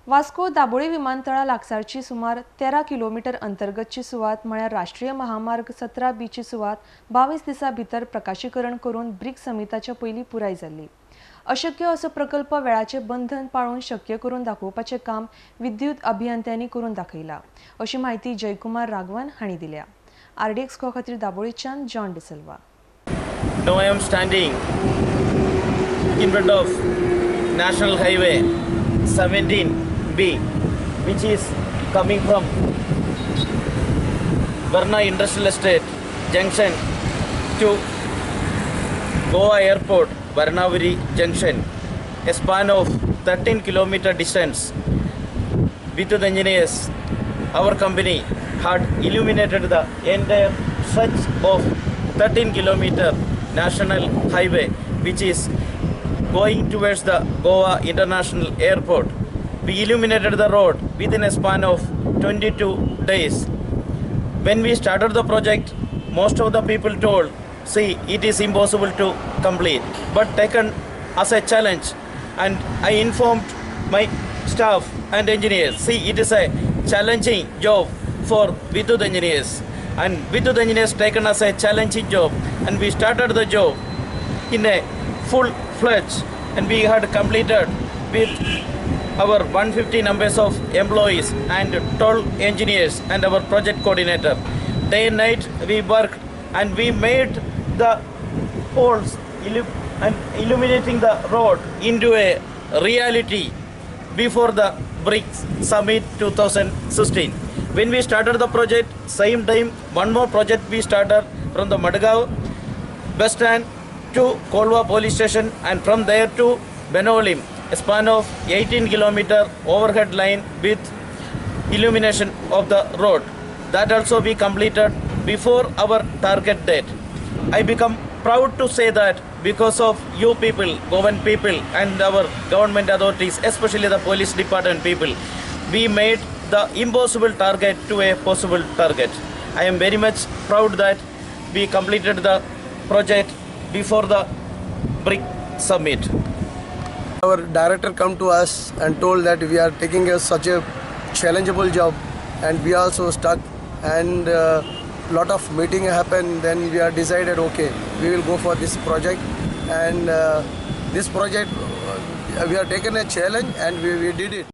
Vasco Dabolim विमानतळा लागसारची सुमार 13 kilometre अंतर्गतची सुवात म्हळ्यार राष्ट्रीय महामार्ग 17B ची सुवात 22 दिसां भितर प्रकाशीकरण करून ब्रिक्स समिताच्या पयलीं पुराय जाल्ली। अशक्य असो प्रकल्प वेळाचे बंधन पाळून शक्य करून दाखोवपाचें काम विद्युत अभियंत्यांनी करून दाखयला, अशी माहिती जयकुमार राघवन हांणी दिल्या। RDX खातीर दाबोळीच्यान John D'Silva. Now I am standing in front of National Highway 17B, which is coming from Varna Industrial Estate Junction to Goa Airport, Varnaveri Junction, a span of 13 kilometer distance. Vidhyut engineers, our company, had illuminated the entire stretch of 13 kilometer national highway, which is going towards the Goa International Airport. We illuminated the road within a span of 22 days. When we started the project, most of the people told, see, it is impossible to complete, but taken as a challenge. And I informed my staff and engineers, see, it is a challenging job for Vidhyut engineers. And Vidhyut engineers taken as a challenging job, and we started the job in a full-fledged, and we had completed with our 150 numbers of employees and 12 engineers and our project coordinator. Day and night we worked, and we made the poles and illuminating the road into a reality before the BRICS Summit 2016. When we started the project, same time one more project we started from the Madgaon bus stand to Kolwa police station, and from there to Benolim, a span of 18 kilometer overhead line with illumination of the road. That also we completed before our target date. I become proud to say that because of you people, government people, and our government authorities, especially the police department people, we made the impossible target to a possible target. I am very much proud that we completed the project before the BRIC Summit. Our director come to us and told that we are taking such a challengeable job, and we also stuck, and lot of meeting happened. Then we are decided, okay, we will go for this project, and this project we are taken a challenge, and we did it.